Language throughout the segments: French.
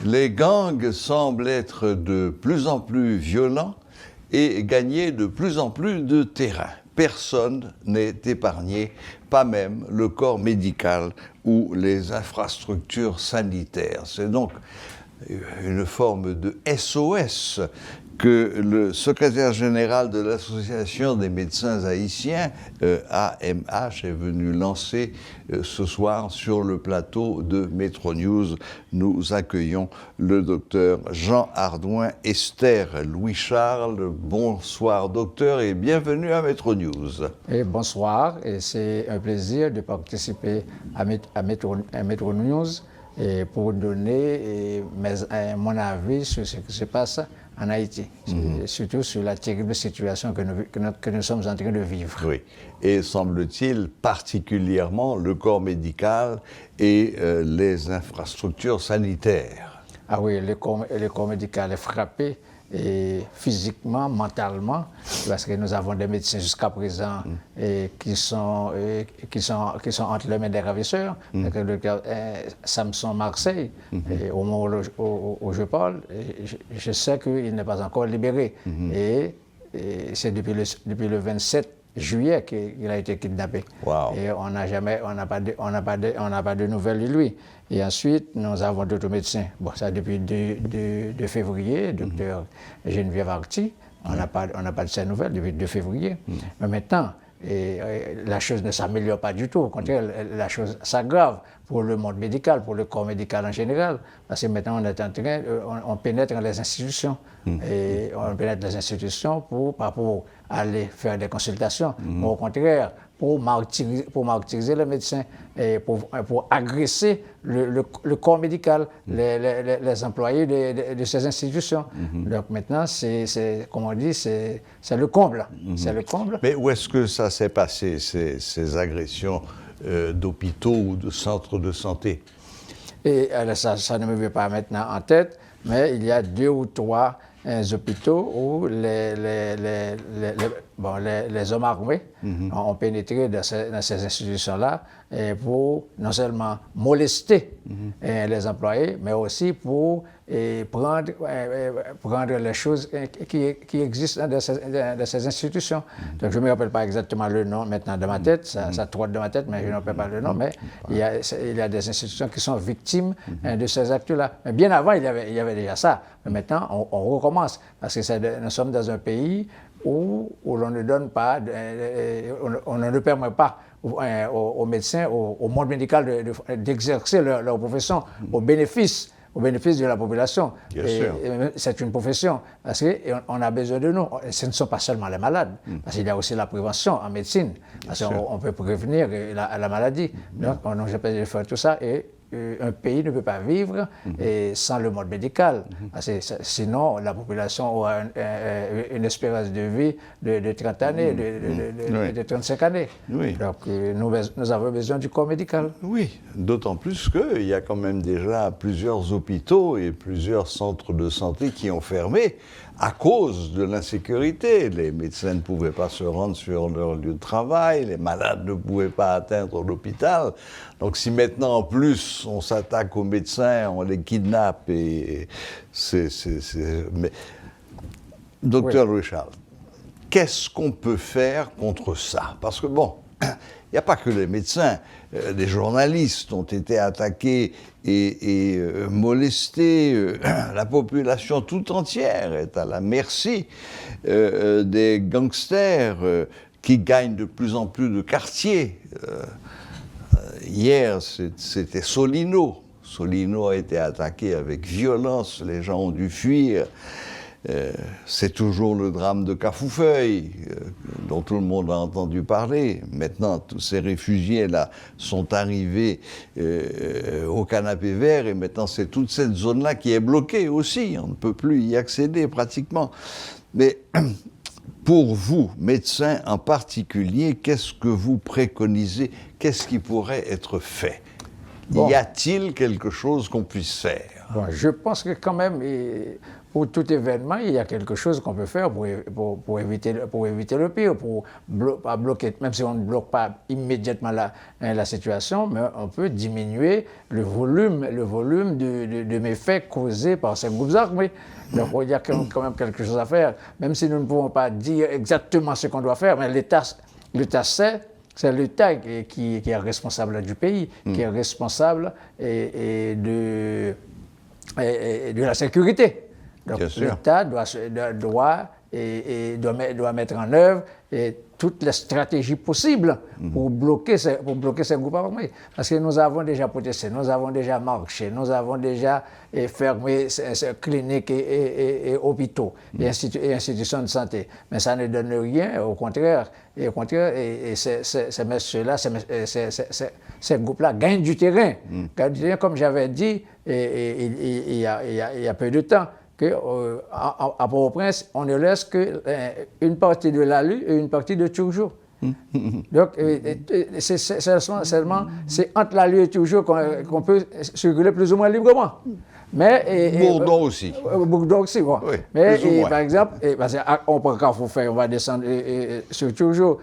Les gangs semblent être de plus en plus violents et gagner de plus en plus de terrain. Personne n'est épargné, pas même le corps médical ou les infrastructures sanitaires. C'est donc une forme de SOS que le secrétaire général de l'Association des médecins haïtiens, AMH, est venu lancer ce soir sur le plateau de Metro News. Nous accueillons le docteur Jean Ardouin Esther Louis-Charles. Bonsoir docteur et bienvenue à Metro News. Et bonsoir, et c'est un plaisir de participer à Metro News et pour donner mon avis sur ce qui se passe en Haïti, surtout sur la terrible situation que nous sommes en train de vivre. Oui, et semble-t-il particulièrement le corps médical et les infrastructures sanitaires. Ah oui, le corps médical est frappé et physiquement, mentalement, parce que nous avons des médecins jusqu'à présent qui sont entre les mains des ravisseurs. Le docteur Samson Marseille, au moment où je parle, je sais qu'il n'est pas encore libéré. Et c'est depuis le 27 juillet qu'il a été kidnappé. Wow. Et on n'a pas de nouvelles de lui. Et ensuite, nous avons d'autres médecins. Bon, ça depuis 2 février, docteur Geneviève Arti. On n'a pas de ces nouvelles depuis 2 février. Mais maintenant, la chose ne s'améliore pas du tout. Au contraire, la chose s'aggrave pour le monde médical, pour le corps médical en général. Parce que maintenant, on pénètre dans les institutions. Et on pénètre les institutions pas pour aller faire des consultations, mais au contraire, pour martyriser les médecins et pour agresser le corps médical, les employés de ces institutions. Donc maintenant, comme on dit, c'est le comble. C'est le comble. Mais où est-ce que ça s'est passé, ces agressions d'hôpitaux ou de centres de santé? Et ça ne me vient pas maintenant en tête, mais il y a 2 ou 3 hôpitaux où les hommes armés ont pénétré dans ces institutions-là pour non seulement molester les employés, mais aussi pour prendre les choses qui existent dans ces institutions. Donc je ne me rappelle pas exactement le nom maintenant de ma tête, ça trotte de ma tête, mais je ne me rappelle pas le nom, mais il y a des institutions qui sont victimes de ces actes-là. Mais bien avant, il y avait déjà ça. Mais maintenant, on recommence, parce que nous sommes dans un pays où l'on ne donne pas, on ne permet pas aux médecins, au monde médical d'exercer leur profession au bénéfice de la population. C'est une profession, parce qu'on a besoin de nous. Ce ne sont pas seulement les malades, parce qu'il y a aussi la prévention en médecine, parce qu'on peut prévenir la maladie. Donc, on essaie de faire tout ça, et un pays ne peut pas vivre sans le monde médical. Parce que sinon, la population aura une espérance de vie de 30 années, de 35 années. Oui. Donc, nous avons besoin du corps médical. Oui, d'autant plus qu'il y a quand même déjà plusieurs hôpitaux et plusieurs centres de santé qui ont fermé à cause de l'insécurité. Les médecins ne pouvaient pas se rendre sur leur lieu de travail, les malades ne pouvaient pas atteindre l'hôpital. Donc si maintenant en plus on s'attaque aux médecins, on les kidnappe, et Mais... Docteur Louis-Charles, qu'est-ce qu'on peut faire contre ça? Parce que bon, il n'y a pas que les médecins, des journalistes ont été attaqués et molestés, la population tout entière est à la merci des gangsters qui gagnent de plus en plus de quartiers. Hier, c'était Solino. Solino a été attaqué avec violence, les gens ont dû fuir. C'est toujours le drame de Cafoufeuille, dont tout le monde a entendu parler. Maintenant, tous ces réfugiés-là sont arrivés au canapé vert, et maintenant c'est toute cette zone-là qui est bloquée aussi. On ne peut plus y accéder pratiquement. Mais pour vous, médecins en particulier, qu'est-ce que vous préconisez? Qu'est-ce qui pourrait être fait? Bon. Y a-t-il quelque chose qu'on puisse faire? Bon, je pense que quand même, pour tout événement, il y a quelque chose qu'on peut faire pour éviter le pire, pour pas bloquer, même si on ne bloque pas immédiatement la situation, mais on peut diminuer le volume de méfaits causés par ces groupes armés. Donc il y a quand même quelque chose à faire, même si nous ne pouvons pas dire exactement ce qu'on doit faire, mais l'État sait. C'est l'État qui est responsable du pays, qui est responsable de la sécurité. Donc l'État doit mettre en œuvre toutes les stratégies possibles pour bloquer ces groupes armés. Parce que nous avons déjà protesté, nous avons déjà marché, nous avons déjà fermé ces cliniques et hôpitaux et institutions de santé. Mais ça ne donne rien, au contraire. Ces messieurs-là, ces groupes-là gagnent du terrain. Comme j'avais dit il y a peu de temps, à Port-au-Prince, on ne laisse qu'une partie de l'ALU et une partie de Turjou. Donc, c'est entre l'ALU et Turjou qu'on peut circuler plus ou moins librement. Bourdon aussi. Bourdon aussi, bon. Oui, Mais par exemple, on prend Carrefour, on va descendre sur Turjou.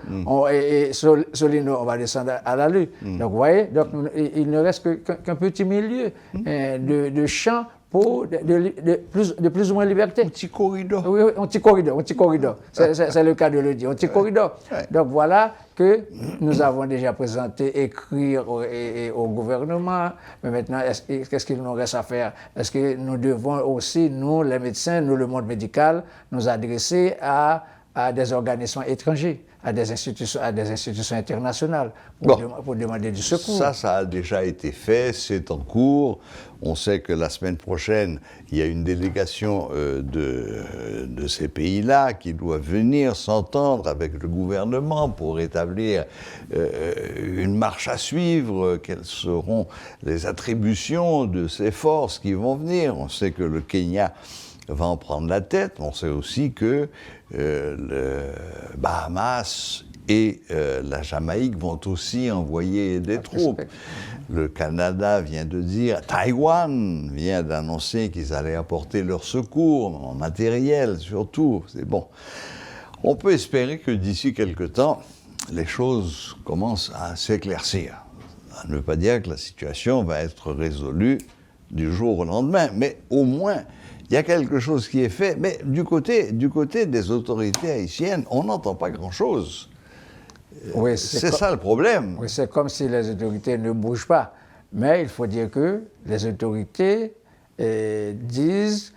Et Solino, on va descendre à l'ALU. Donc, vous voyez, il ne reste qu'un petit milieu de champs de plus ou moins liberté. Un petit corridor. Oui, un petit corridor. C'est le cas de le dire, un petit corridor. Ouais. Donc voilà que nous avons déjà présenté, écrit au gouvernement. Mais maintenant, qu'est-ce qu'il nous reste à faire? Est-ce que nous devons aussi, nous, les médecins, nous, le monde médical, nous adresser à des organismes étrangers, à des institutions internationales pour demander du secours? Ça a déjà été fait, c'est en cours. On sait que la semaine prochaine, il y a une délégation de ces pays-là qui doit venir s'entendre avec le gouvernement pour établir une marche à suivre. Quelles seront les attributions de ces forces qui vont venir? On sait que le Kenya va en prendre la tête. On sait aussi que le Bahamas et la Jamaïque vont aussi envoyer des troupes. Le Canada vient de dire, Taïwan vient d'annoncer qu'ils allaient apporter leur secours, en matériel surtout. C'est bon. On peut espérer que d'ici quelque temps, les choses commencent à s'éclaircir. Ça ne veut pas dire que la situation va être résolue du jour au lendemain, mais au moins, il y a quelque chose qui est fait. Mais du côté des autorités haïtiennes, on n'entend pas grand-chose. Oui, c'est ça le problème. Oui, c'est comme si les autorités ne bougent pas. Mais il faut dire que les autorités disent,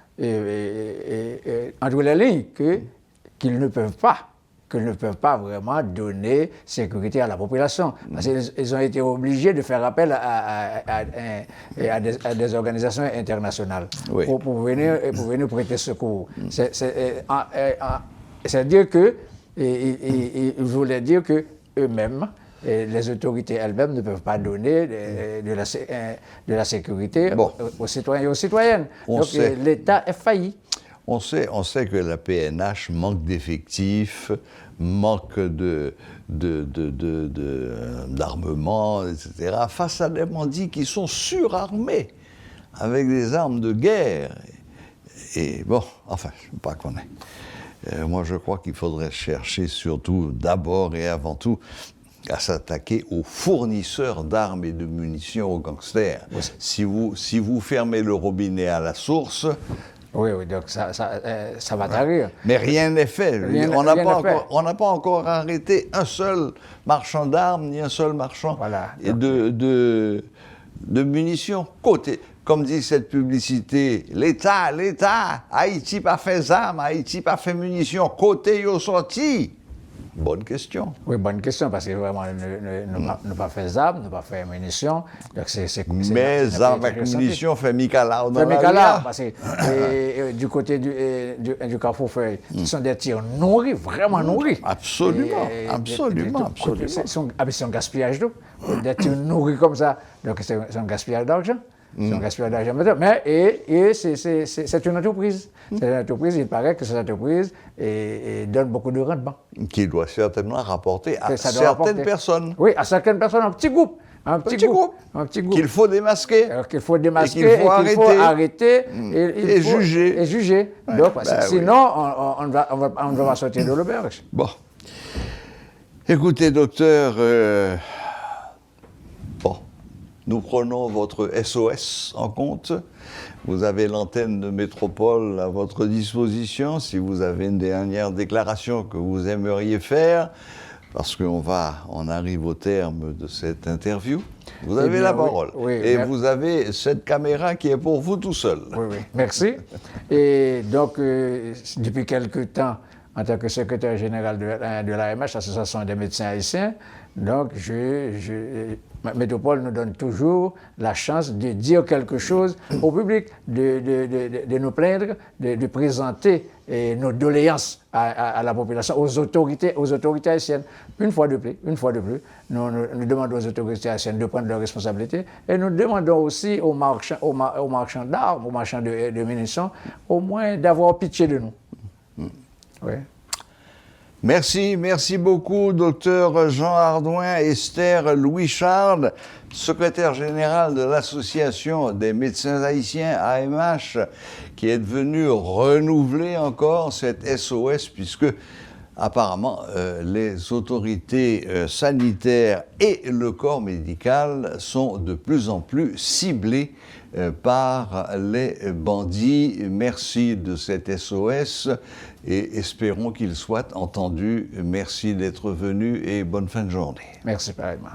entre les lignes, qu'ils ne peuvent pas vraiment donner sécurité à la population. Parce qu'ils ont été obligés de faire appel à des organisations internationales pour venir prêter secours. C'est-à-dire que il voulait dire qu'eux-mêmes, les autorités elles-mêmes ne peuvent pas donner de la sécurité aux citoyens et aux citoyennes. Donc l'État est failli. On sait que la PNH manque d'effectifs, manque d'armement, etc., face à des bandits qui sont surarmés, avec des armes de guerre. Et bon, enfin, je ne sais pas qu'on est. Moi, je crois qu'il faudrait chercher surtout, d'abord et avant tout, à s'attaquer aux fournisseurs d'armes et de munitions aux gangsters. Oui. Si vous fermez le robinet à la source... Oui, donc ça va tarir. Mais rien n'est fait. On n'a pas encore arrêté un seul marchand d'armes, ni un seul marchand de munitions. Comme dit cette publicité, l'État, Haïti pas fait armes, Haïti pas fait munitions, côté yo sorti. Bonne question. Oui, bonne question, parce que vraiment, ne pas faire armes, ne pas faire munitions. Mais avec munitions, fait Mikala. Fait Mikala, parce que du côté du Carrefour Feuille, ce sont des tirs nourris, vraiment nourris. Absolument. C'est un gaspillage d'eau. Des tirs nourris comme ça, donc c'est un gaspillage d'argent. C'est un gaspillage d'argent. Mais c'est une entreprise. C'est une entreprise, il paraît que cette entreprise donne beaucoup de rendement. Qui doit certainement rapporter à certaines personnes. Oui, à certaines personnes, un petit groupe. Un petit groupe. Qu'il faut démasquer. Qu'il faut démasquer et qu'il faut arrêter et juger. Et juger. Donc, sinon, on ne va pas sortir de l'auberge. Bon. Écoutez, docteur, nous prenons votre SOS en compte. Vous avez l'antenne de Métropole à votre disposition si vous avez une dernière déclaration que vous aimeriez faire, parce qu'on arrive au terme de cette interview. Vous avez la parole. Oui, et vous avez cette caméra qui est pour vous tout seul. Oui, merci. Et donc, depuis quelque temps, en tant que secrétaire général de l'AMH, l'Association des médecins haïtiens, donc Métropole nous donne toujours la chance de dire quelque chose au public, de nous plaindre, de présenter nos doléances à la population, aux autorités haïtiennes. Une fois de plus, nous demandons aux autorités haïtiennes de prendre leurs responsabilités et nous demandons aussi aux marchands d'armes, aux marchands de munitions, au moins d'avoir pitié de nous. Oui. Merci beaucoup, docteur Jean Hardouin. Esther Louis-Charles, secrétaire général de l'Association des médecins haïtiens, AMH, qui est venue renouveler encore cette SOS, puisque apparemment les autorités sanitaires et le corps médical sont de plus en plus ciblés par les bandits. Merci de cette SOS et espérons qu'il soit entendu. Merci d'être venu et bonne fin de journée. Merci pareillement.